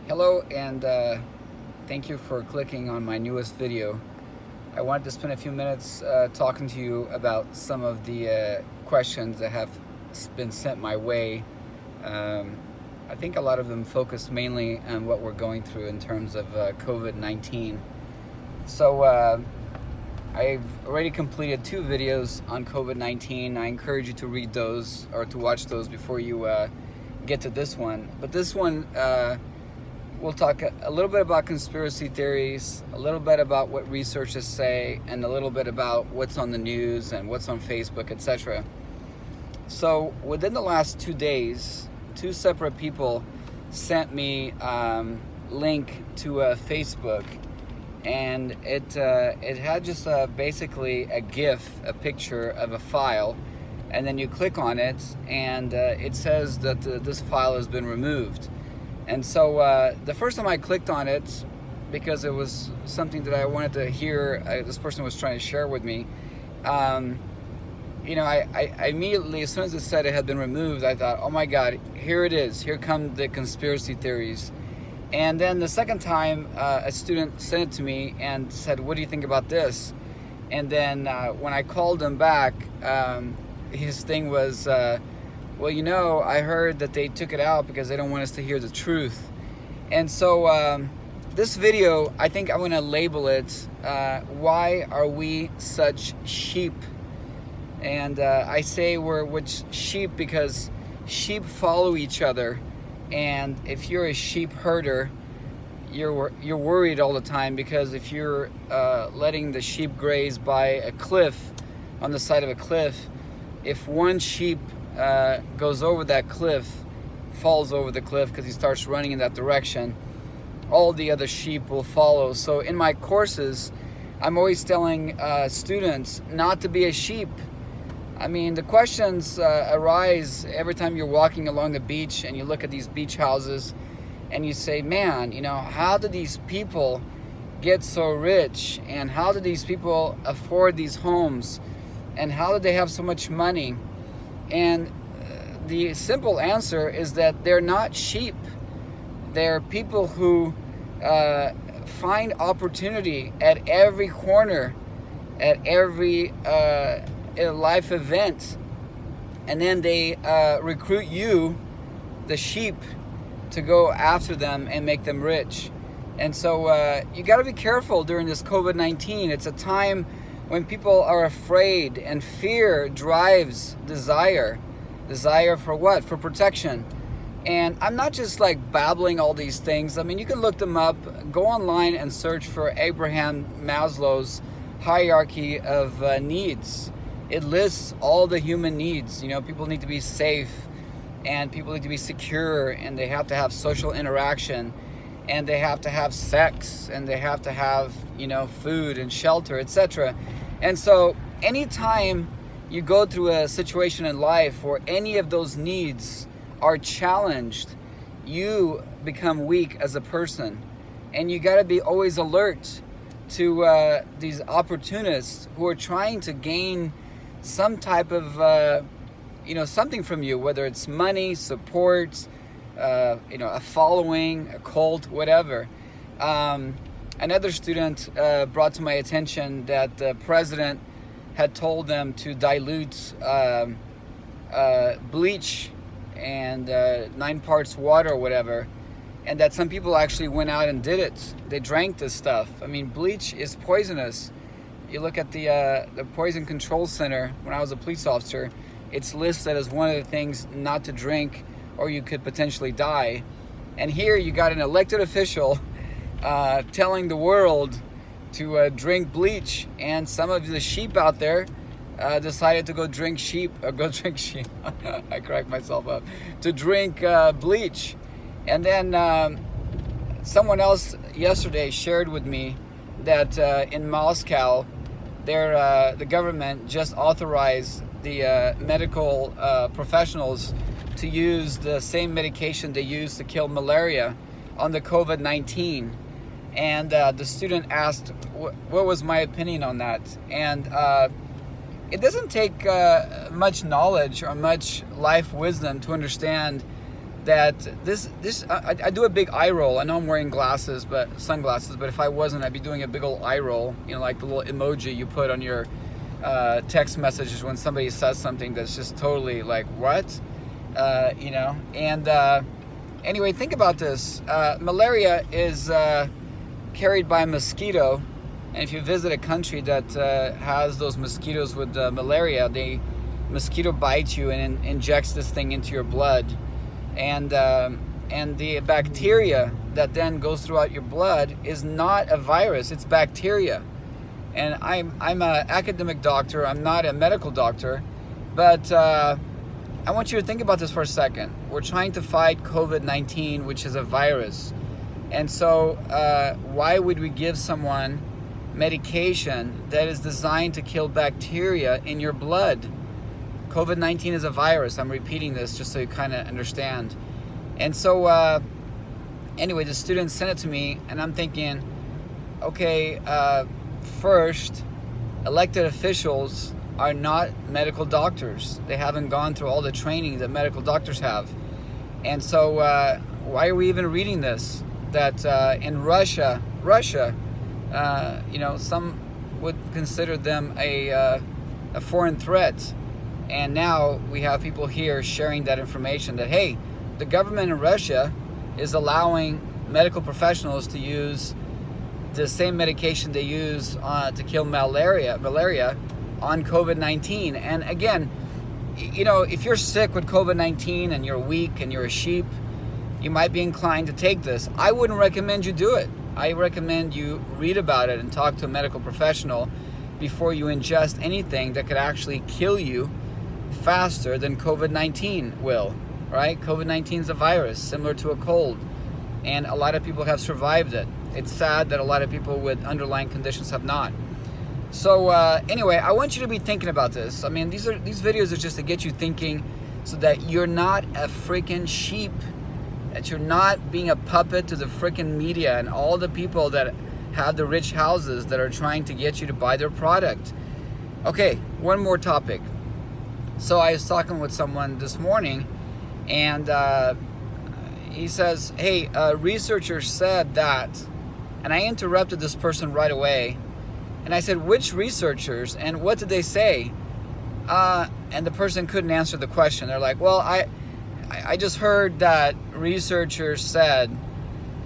Hello, and thank you for clicking on my newest video. I wanted to spend a few minutes talking to you about some of the questions that have been sent my way. I think a lot of them focus mainly on what we're going through in terms of COVID-19. So I've already completed 2 videos on COVID-19. I encourage you to read those or to watch those before you get to this one. But this one, we'll talk a little bit about conspiracy theories, a little bit about what researchers say, and a little bit about what's on the news and what's on Facebook, etc. So within the last 2 days, 2 separate people sent me link to Facebook, and it had just basically a GIF, a picture of a file, and then you click on it, and it says that this file has been removed. And so the first time I clicked on it, because it was something that I wanted to hear, this person was trying to share with me, I immediately, as soon as it said it had been removed, I thought, oh my God, here it is. Here come the conspiracy theories. And then the second time, a student sent it to me and said, what do you think about this? And then when I called him back, his thing was, well, I heard that they took it out because they don't want us to hear the truth. And so this video, I think I'm going to label it, Why Are We Such Sheep? And I say we're which sheep because sheep follow each other. And if you're a sheep herder, you're worried all the time, because if you're letting the sheep graze by a cliff, on the side of a cliff, if one sheep goes over that cliff, falls over the cliff because he starts running in that direction, all the other sheep will follow. So in my courses, I'm always telling students not to be a sheep. I mean, the questions arise every time you're walking along the beach and you look at these beach houses and you say, man, how do these people get so rich? And how do these people afford these homes? And how do they have so much money? And the simple answer is that they're not sheep. They're people who find opportunity at every corner, at every life event, and then they recruit you, the sheep, to go after them and make them rich. And so you got to be careful during this COVID-19. It's a time when people are afraid, and fear drives desire. Desire for what? For protection. And I'm not just like babbling all these things. I mean, you can look them up. Go online and search for Abraham Maslow's hierarchy of needs. It lists all the human needs. People need to be safe, and people need to be secure, and they have to have social interaction, and they have to have sex, and they have to have, food and shelter, etc. And so anytime you go through a situation in life where any of those needs are challenged, you become weak as a person. And you got to be always alert to these opportunists who are trying to gain some type of, something from you, whether it's money, support, a following, a cult, whatever. Another student brought to my attention that the president had told them to dilute bleach and 9 parts water or whatever, and that some people actually went out and did it. They drank this stuff. I mean, bleach is poisonous. You look at the Poison Control Center. When I was a police officer, it's listed as one of the things not to drink, or you could potentially die. And here you got an elected official telling the world to drink bleach, and some of the sheep out there decided to go drink sheep. I cracked myself up. To drink bleach. And then someone else yesterday shared with me that in Moscow, the government just authorized the medical professionals to use the same medication they use to kill malaria on the COVID-19. And the student asked what was my opinion on that. And it doesn't take much knowledge or much life wisdom to understand that I do a big eye roll. I know I'm wearing sunglasses, but if I wasn't, I'd be doing a big old eye roll, like the little emoji you put on your text messages when somebody says something that's just totally like, what? And anyway, think about this. Malaria is carried by a mosquito, and if you visit a country that has those mosquitoes with malaria, the mosquito bites you and injects this thing into your blood. And the bacteria that then goes throughout your blood is not a virus, it's bacteria. And I'm an academic doctor, I'm not a medical doctor, but I want you to think about this for a second. We're trying to fight COVID-19, which is a virus. And so why would we give someone medication that is designed to kill bacteria in your blood? COVID-19 is a virus. I'm repeating this just so you kind of understand. And so anyway, the student sent it to me, and I'm thinking, okay, first, elected officials are not medical doctors. They haven't gone through all the training that medical doctors have. And so why are we even reading this? That in Russia, some would consider them a foreign threat. And now we have people here sharing that information that, hey, the government in Russia is allowing medical professionals to use the same medication they use to kill malaria on COVID-19. And again, if you're sick with COVID-19 and you're weak and you're a sheep, you might be inclined to take this. I wouldn't recommend you do it. I recommend you read about it and talk to a medical professional before you ingest anything that could actually kill you faster than COVID-19 will, right? COVID-19 is a virus similar to a cold, and a lot of people have survived it. It's sad that a lot of people with underlying conditions have not. So anyway, I want you to be thinking about this. I mean, these videos are just to get you thinking so that you're not a freaking sheep, that you're not being a puppet to the freaking media and all the people that have the rich houses that are trying to get you to buy their product. Okay, one more topic. So I was talking with someone this morning, and he says, hey, researchers said that, and I interrupted this person right away, and I said, which researchers, and what did they say? And the person couldn't answer the question. They're like, well, I just heard that researchers said,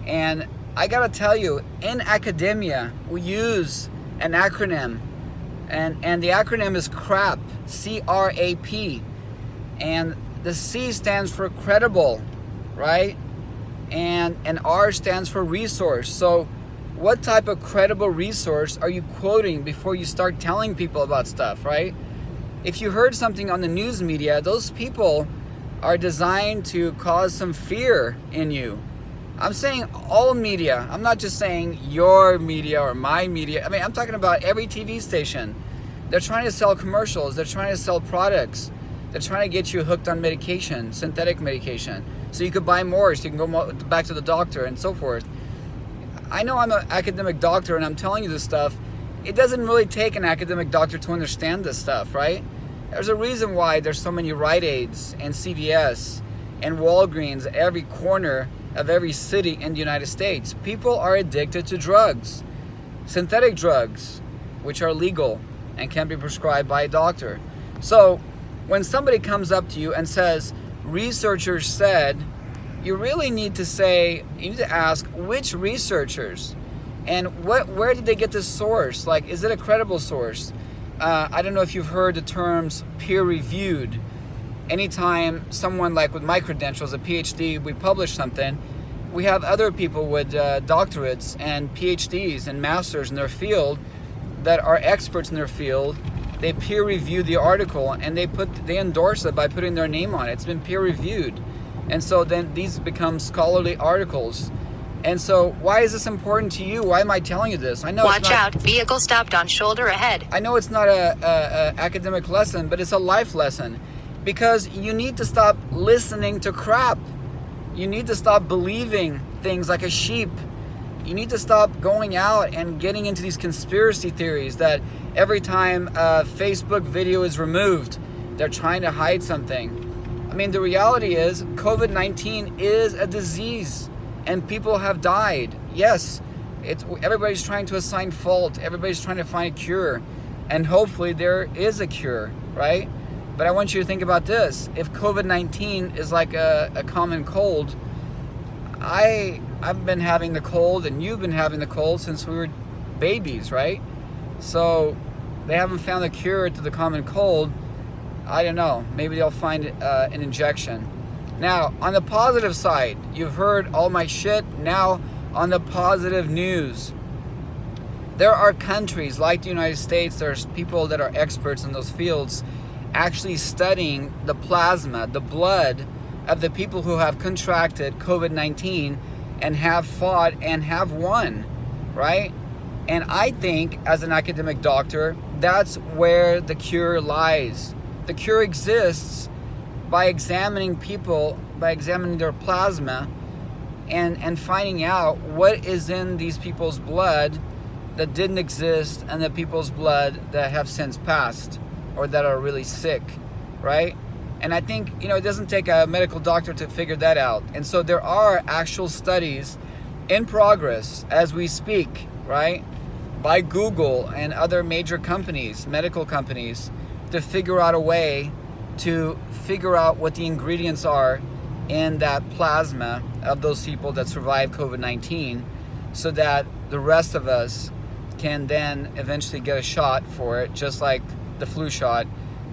and I gotta tell you, in academia, we use an acronym, and the acronym is CRAP, C-R-A-P, and the C stands for credible, right? And R stands for resource. So what type of credible resource are you quoting before you start telling people about stuff, right? If you heard something on the news media, those people are designed to cause some fear in you. I'm saying all media. I'm not just saying your media or my media. I mean, I'm talking about every TV station. They're trying to sell commercials. They're trying to sell products. They're trying to get you hooked on medication, synthetic medication, so you could buy more, so you can go back to the doctor and so forth. I know I'm an academic doctor and I'm telling you this stuff. It doesn't really take an academic doctor to understand this stuff, right? There's a reason why there's so many Rite Aids and CVS and Walgreens at every corner of every city in the United States. People are addicted to drugs, synthetic drugs, which are legal and can be prescribed by a doctor. So when somebody comes up to you and says, researchers said, you really need to ask which researchers and where did they get this source? Like, is it a credible source? I don't know if you've heard the terms peer-reviewed. Anytime someone like with my credentials, a PhD, we publish something, we have other people with doctorates and PhDs and masters in their field that are experts in their field. They peer-review the article and they endorse it by putting their name on it. It's been peer-reviewed. And so then these become scholarly articles. And so why is this important to you? Why am I telling you this? I know Watch out, vehicle stopped on shoulder ahead. I know it's not a academic lesson, but it's a life lesson. Because you need to stop listening to crap. You need to stop believing things like a sheep. You need to stop going out and getting into these conspiracy theories that every time a Facebook video is removed, they're trying to hide something. I mean, the reality is COVID-19 is a disease and people have died. Yes, everybody's trying to assign fault. Everybody's trying to find a cure. And hopefully there is a cure, right? But I want you to think about this. If COVID-19 is like a common cold, I've been having the cold and you've been having the cold since we were babies, right? So they haven't found a cure to the common cold. I don't know. Maybe they'll find an injection. Now, on the positive side, you've heard all my shit. Now, on the positive news, there are countries like the United States, there's people that are experts in those fields actually studying the plasma, the blood of the people who have contracted COVID-19 and have fought and have won, right? And I think, as an academic doctor, that's where the cure lies. The cure exists by examining people, by examining their plasma and finding out what is in these people's blood that didn't exist and the people's blood that have since passed or that are really sick, right? And I think, it doesn't take a medical doctor to figure that out. And so there are actual studies in progress as we speak, right? By Google and other major companies, medical companies, to figure out a way to figure out what the ingredients are in that plasma of those people that survived COVID-19 so that the rest of us can then eventually get a shot for it, just like the flu shot,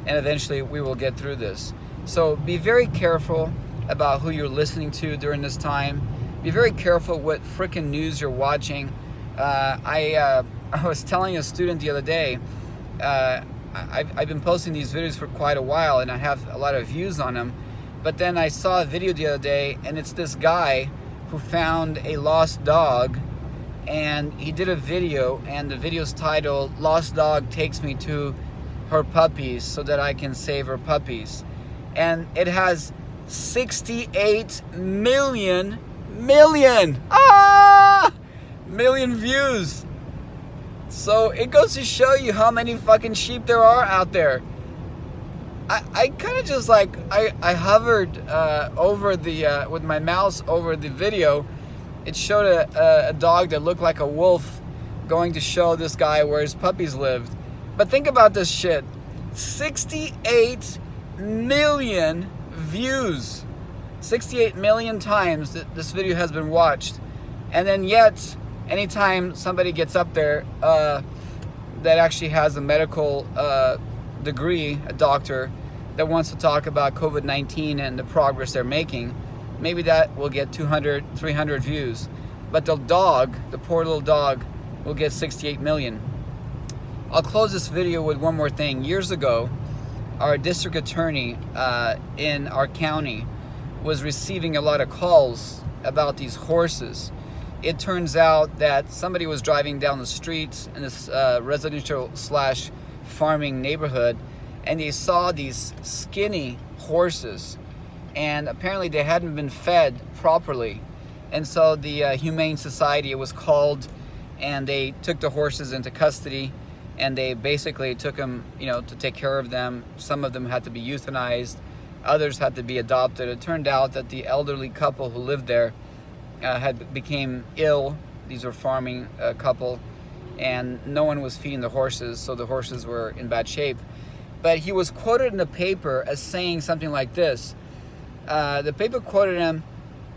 and eventually we will get through this. So be very careful about who you're listening to during this time. Be very careful what freaking news you're watching. I was telling a student the other day, I've been posting these videos for quite a while and I have a lot of views on them, but then I saw a video the other day and it's this guy who found a lost dog, and he did a video, and the video's titled "Lost Dog Takes Me to Her Puppies So That I Can Save Her Puppies," and it has 68 million views. So it goes to show you how many fucking sheep there are out there. I kind of just like, I hovered over the, with my mouse over the video. It showed a dog that looked like a wolf going to show this guy where his puppies lived. But think about this shit. 68 million views. 68 million times this video has been watched. And then yet, anytime somebody gets up there that actually has a medical degree, a doctor, that wants to talk about COVID-19 and the progress they're making, maybe that will get 200, 300 views. But the dog, the poor little dog, will get 68 million. I'll close this video with one more thing. Years ago, our district attorney in our county was receiving a lot of calls about these horses. It turns out that somebody was driving down the streets in this residential / farming neighborhood, and they saw these skinny horses, and apparently they hadn't been fed properly. And so the Humane Society was called, and they took the horses into custody, and they basically took them, to take care of them. Some of them had to be euthanized, others had to be adopted. It turned out that the elderly couple who lived there became ill. These were farming couple, and no one was feeding the horses, so the horses were in bad shape. But he was quoted in the paper as saying something like this. The paper quoted him,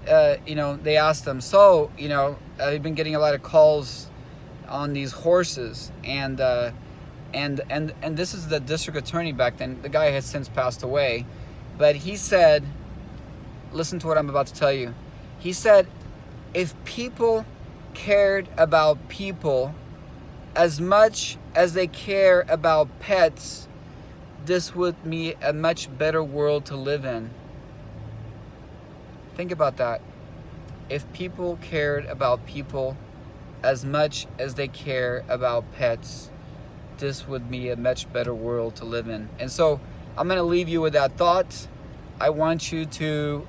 they asked him, so, you've been getting a lot of calls on these horses, and this is the district attorney back then. The guy has since passed away, but he said, listen to what I'm about to tell you. He said, if people cared about people as much as they care about pets, this would be a much better world to live in. Think about that. If people cared about people as much as they care about pets, this would be a much better world to live in. And so I'm going to leave you with that thought. I want you to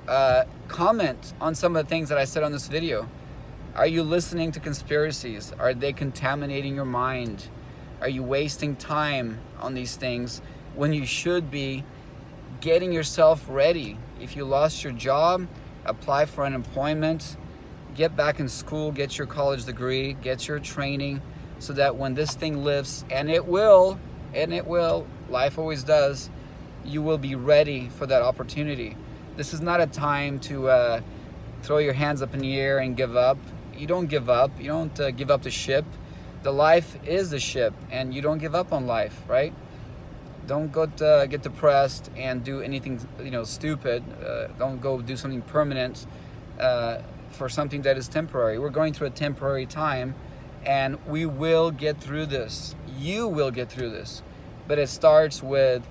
comment on some of the things that I said on this video. Are you listening to conspiracies? Are they contaminating your mind? Are you wasting time on these things when you should be getting yourself ready If you lost your job, apply for unemployment, get back in school, get your college degree, get your training, so that when this thing lifts, and it will, life always does, you will be ready for that opportunity. This is not a time to throw your hands up in the air and give up. You don't give up. You don't give up the ship. The life is the ship, and you don't give up on life, right? Don't go get depressed and do anything, stupid. Don't go do something permanent for something that is temporary. We're going through a temporary time, and we will get through this. You will get through this. But it starts with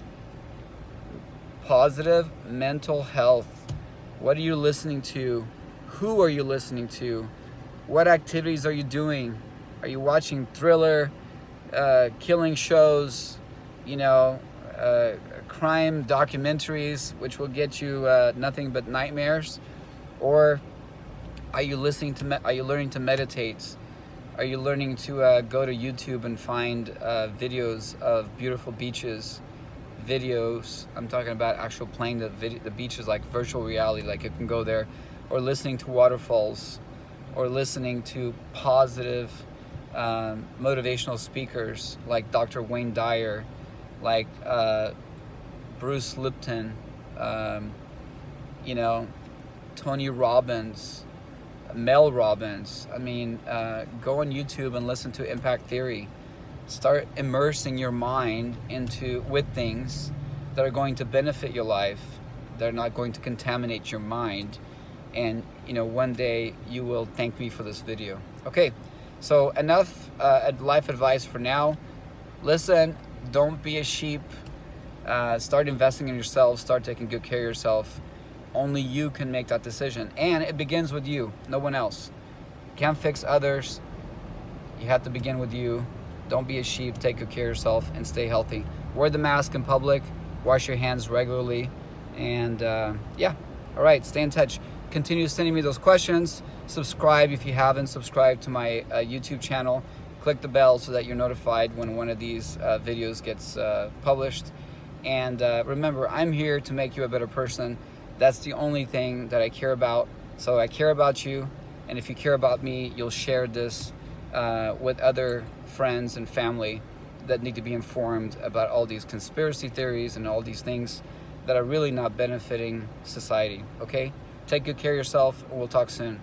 positive mental health. What are you listening to? Who are you listening to? What activities are you doing? Are you watching thriller, killing shows, crime documentaries, which will get you nothing but nightmares? Or are you are you learning to meditate? Are you learning to go to YouTube and find videos of beautiful beaches? Videos, I'm talking about actual playing the beaches, like virtual reality, like you can go there, or listening to waterfalls, or listening to positive motivational speakers like Dr. Wayne Dyer, like Bruce Lipton, Tony Robbins, Mel Robbins. I mean, go on YouTube and listen to Impact Theory. Start immersing your mind with things that are going to benefit your life, that are not going to contaminate your mind. And one day you will thank me for this video. Okay, so enough life advice for now. Listen, don't be a sheep. Start investing in yourself. Start taking good care of yourself. Only you can make that decision, and it begins with you, no one else. Can't fix others. You have to begin with you. Don't be a sheep. Take good care of yourself and stay healthy. Wear the mask in public. Wash your hands regularly. And all right, stay in touch. Continue sending me those questions. Subscribe if you haven't subscribed to my YouTube channel. Click the bell so that you're notified when one of these videos gets published. And remember, I'm here to make you a better person. That's the only thing that I care about. So I care about you. And if you care about me, you'll share this with other friends and family that need to be informed about all these conspiracy theories and all these things that are really not benefiting society. Okay? Take good care of yourself, and we'll talk soon.